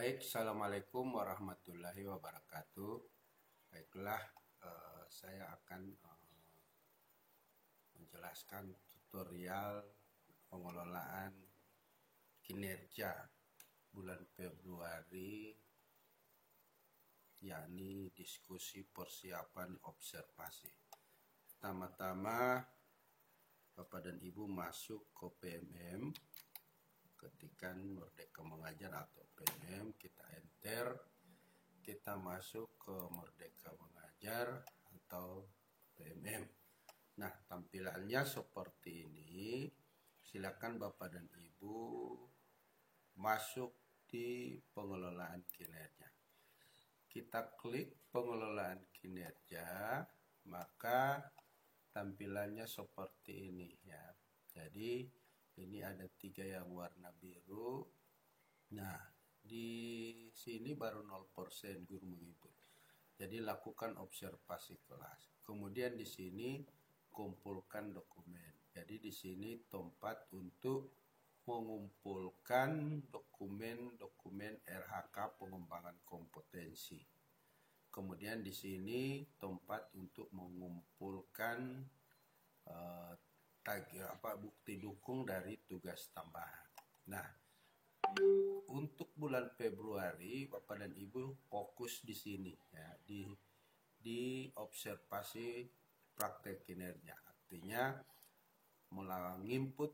Baik, Assalamualaikum warahmatullahi wabarakatuh. Baiklah, saya akan menjelaskan tutorial pengelolaan kinerja bulan Februari, yakni diskusi persiapan observasi. Pertama-tama, Bapak dan Ibu masuk ke PMM, ketikan Merdeka Mengajar atau PMM, kita enter, kita masuk ke Merdeka Mengajar atau PMM. Nah, tampilannya seperti ini. Silakan Bapak dan Ibu masuk di pengelolaan kinerja. Kita klik pengelolaan kinerja, maka tampilannya seperti ini ya. Jadi ini ada 3 yang warna biru. Nah, di sini baru 0% guru menginput. Jadi lakukan observasi kelas. Kemudian di sini kumpulkan dokumen. Jadi di sini tempat untuk mengumpulkan dokumen-dokumen RHK pengembangan kompetensi. Kemudian di sini tempat untuk mengumpulkan bukti dukung dari tugas tambahan. Nah, untuk bulan Februari Bapak dan Ibu fokus di sini ya, di observasi praktek kinerja. Artinya menginput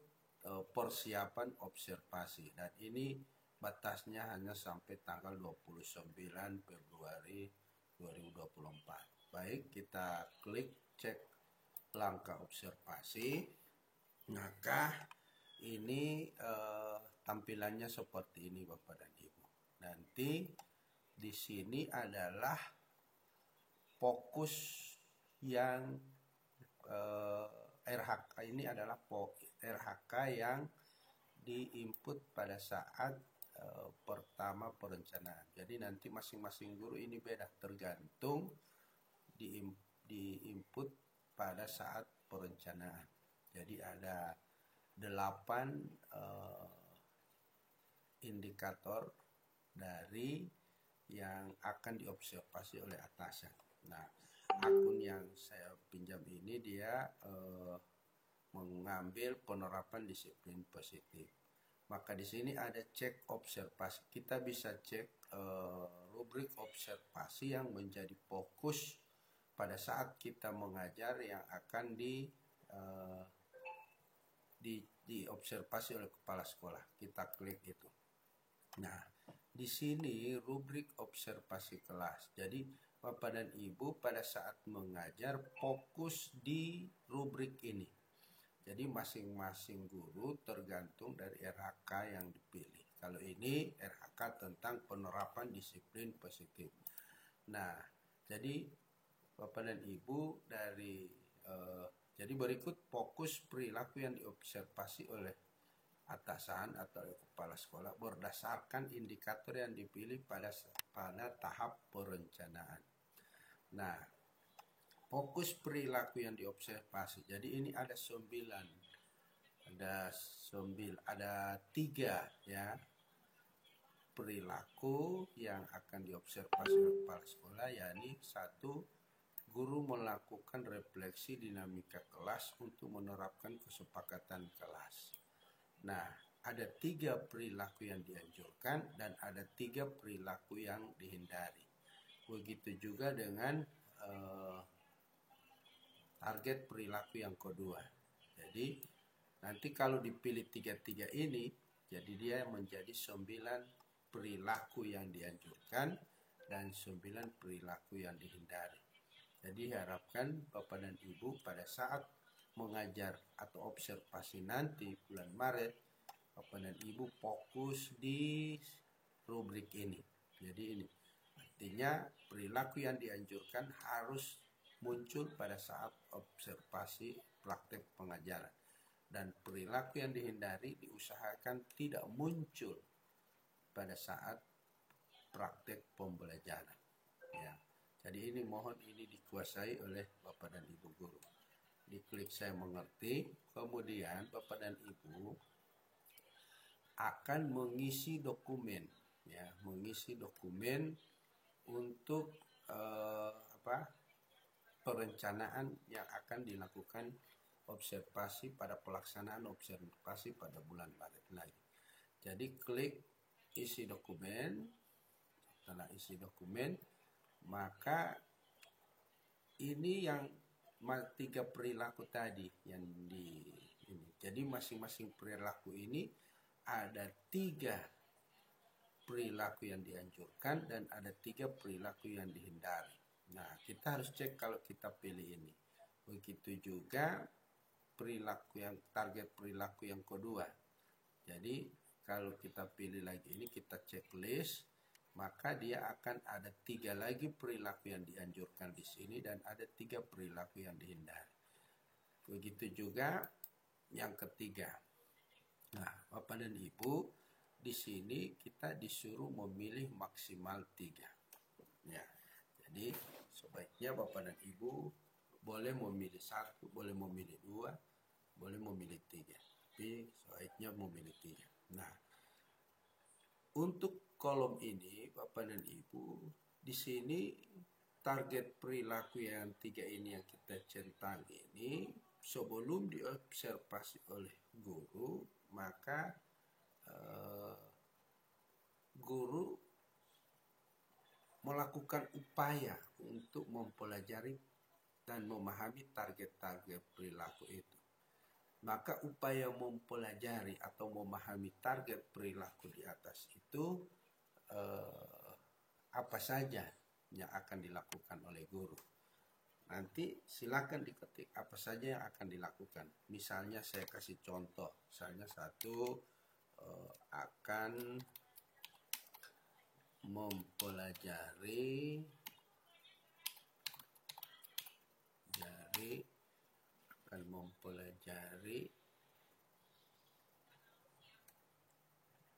persiapan observasi, dan ini batasnya hanya sampai tanggal 29 Februari 2024. Baik, kita klik cek langkah observasi. Maka ini tampilannya seperti ini Bapak dan Ibu. Nanti di sini adalah fokus yang RHK, ini adalah RHK yang diinput pada saat pertama perencanaan. Jadi nanti masing-masing guru ini beda, tergantung diinput pada saat perencanaan. Jadi ada 8 indikator dari yang akan diobservasi oleh atasan. Nah, akun yang saya pinjam ini dia mengambil penerapan disiplin positif. Maka di sini ada cek observasi. Kita bisa cek rubrik observasi yang menjadi fokus pada saat kita mengajar yang akan diobservasi oleh kepala sekolah. Kita klik itu. Nah, di sini rubrik observasi kelas. Jadi Bapak dan Ibu pada saat mengajar fokus di rubrik ini. Jadi masing-masing guru tergantung dari RHK yang dipilih. Kalau ini RHK tentang penerapan disiplin positif. Nah, jadi Bapak dan Ibu jadi berikut fokus perilaku yang diobservasi oleh atasan atau kepala sekolah berdasarkan indikator yang dipilih pada tahap perencanaan. Nah, fokus perilaku yang diobservasi. Jadi ini ada 3 ya perilaku yang akan diobservasi oleh kepala sekolah, yakni 1, guru melakukan refleksi dinamika kelas untuk menerapkan kesepakatan kelas. Nah, ada 3 perilaku yang dianjurkan dan ada 3 perilaku yang dihindari. Begitu juga dengan target perilaku yang kedua. Jadi nanti kalau dipilih 3 ini, jadi dia menjadi 9 perilaku yang dianjurkan dan 9 perilaku yang dihindari. Jadi harapkan Bapak dan Ibu pada saat mengajar atau observasi nanti bulan Maret, Bapak dan Ibu fokus di rubrik ini. Jadi ini artinya perilaku yang dianjurkan harus muncul pada saat observasi praktek pengajaran, dan perilaku yang dihindari diusahakan tidak muncul pada saat praktek pembelajaran ya. Jadi ini mohon ini dikuasai oleh Bapak dan Ibu guru. Diklik saya mengerti, kemudian Bapak dan Ibu akan mengisi dokumen ya, mengisi dokumen untuk perencanaan yang akan dilakukan observasi pada pelaksanaan observasi pada bulan Maret lagi. Jadi klik isi dokumen. Setelah isi dokumen, maka ini yang 3 perilaku tadi yang di ini. Jadi masing-masing perilaku ini ada 3 perilaku yang dianjurkan dan ada 3 perilaku yang dihindari. Nah, kita harus cek kalau kita pilih ini. Begitu juga perilaku yang target perilaku yang kedua. Jadi kalau kita pilih lagi ini, kita checklist, maka dia akan ada 3 lagi perilaku yang dianjurkan di sini dan ada 3 perilaku yang dihindari. Begitu juga yang ketiga. Nah, Bapak dan Ibu, di sini kita disuruh memilih maksimal 3. Ya. Jadi sebaiknya Bapak dan Ibu boleh memilih 1, boleh memilih 2, boleh memilih 3. Tapi sebaiknya memilih 3. Nah, untuk kolom ini Bapak dan Ibu, di sini target perilaku yang 3 ini yang kita centang ini sebelum diobservasi oleh guru, maka guru melakukan upaya untuk mempelajari dan memahami target-target perilaku itu. Maka upaya mempelajari atau memahami target perilaku di atas itu apa saja yang akan dilakukan oleh guru. Nanti silakan diketik apa saja yang akan dilakukan. Misalnya saya kasih contoh, misalnya 1 akan mempelajari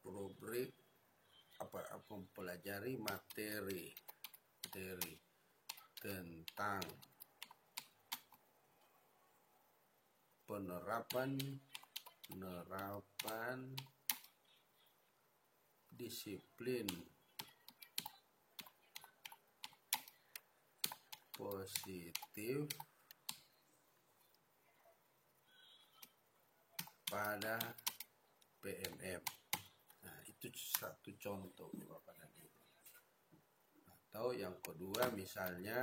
rubrik mempelajari materi tentang penerapan disiplin positif pada PMM. Nah, itu 1 contoh Bapak dan Ibu. Atau yang kedua misalnya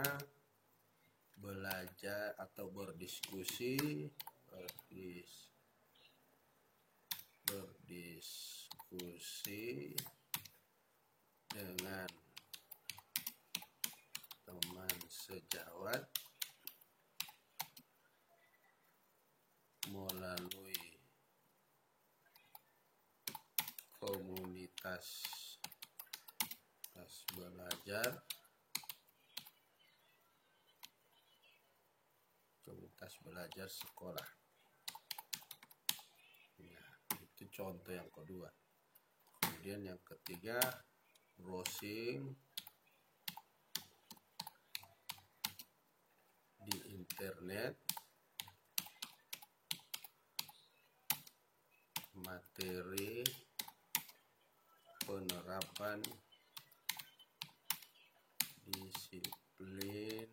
belajar atau berdiskusi dengan teman sejawat melalui komunitas belajar sekolah. Nah, itu contoh yang kedua. Kemudian yang ketiga, browsing di internet materi penerapan disiplin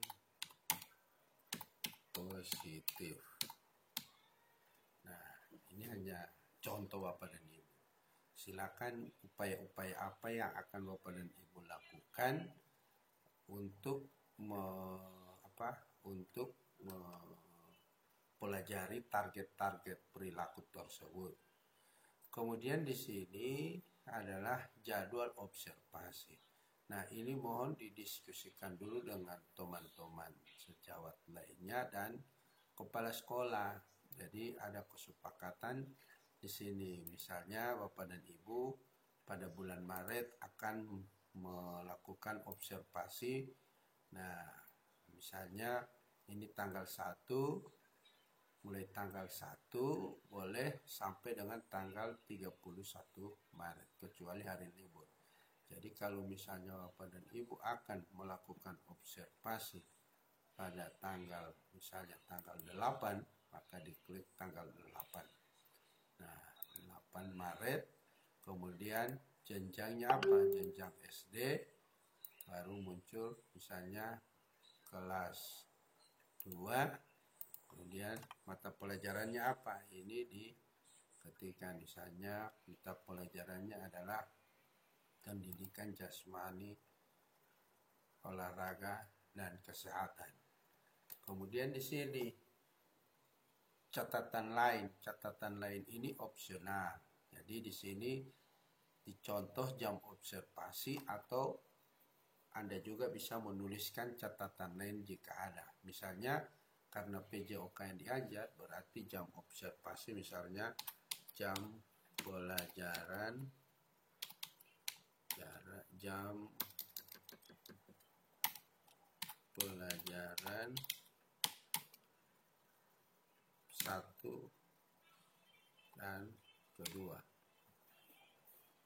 positif. Nah, ini hanya contoh Bapak dan Ibu. Silakan upaya-upaya apa yang akan Bapak dan Ibu lakukan untuk mempelajari target-target perilaku tersebut. Kemudian di sini adalah jadwal observasi. Nah, ini mohon didiskusikan dulu dengan teman-teman sejawat lainnya dan kepala sekolah. Jadi ada kesepakatan di sini. Misalnya Bapak dan Ibu pada bulan Maret akan melakukan observasi. Nah, misalnya ini tanggal 1, mulai tanggal 1 boleh sampai dengan tanggal 31 Maret, kecuali hari libur. Jadi kalau misalnya Bapak dan Ibu akan melakukan observasi pada misalnya tanggal 8, maka diklik tanggal 8. Nah, 8 Maret, kemudian jenjangnya apa, jenjang SD, baru muncul misalnya kelas 2, kemudian mata pelajarannya apa, ini diketikkan. Misalnya mata pelajarannya adalah pendidikan jasmani, olahraga, dan kesehatan. Kemudian di sini catatan lain ini opsional. Jadi di sini dicontoh jam observasi, atau Anda juga bisa menuliskan catatan lain jika ada. Misalnya karena PJOK yang diajar, berarti jam observasi misalnya jam pelajaran, jam pelajaran 1 dan kedua.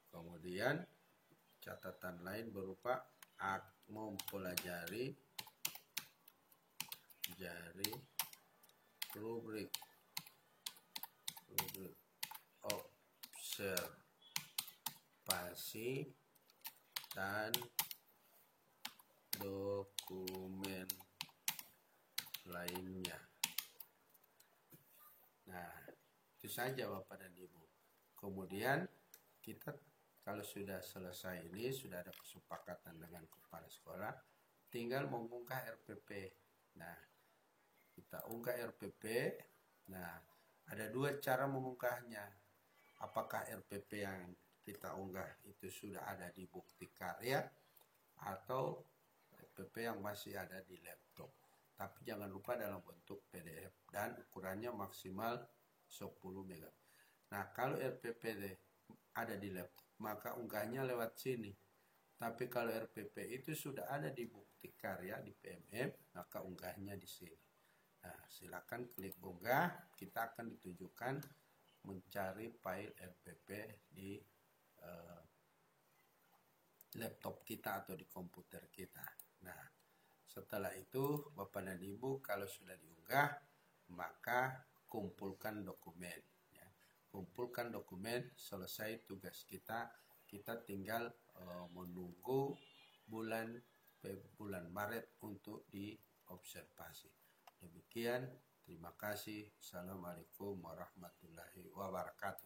Kemudian catatan lain berupa mempelajari rubrik observasi dan dokumen lainnya. Nah, itu saja Bapak dan Ibu. Kemudian kita kalau sudah selesai ini, sudah ada kesepakatan dengan kepala sekolah, tinggal mengunggah RPP. Nah, kita unggah RPP. Nah, ada dua cara mengunggahnya. Apakah RPP yang kita unggah itu sudah ada di bukti karya, atau RPP yang masih ada di laptop. Tapi jangan lupa dalam bentuk PDF dan ukurannya maksimal 10 MB. Nah, kalau RPP ada di laptop, maka unggahnya lewat sini. Tapi kalau RPP itu sudah ada di bukti karya di PMM, maka unggahnya di sini. Nah, silakan klik unggah. Kita akan ditunjukkan mencari file RPP di laptop kita atau di komputer kita. Nah, setelah itu Bapak dan Ibu kalau sudah diunggah, maka kumpulkan dokumen. Kumpulkan dokumen, selesai tugas kita. Kita tinggal menunggu bulan Maret untuk diobservasi. Demikian, terima kasih. Assalamualaikum warahmatullahi wabarakatuh.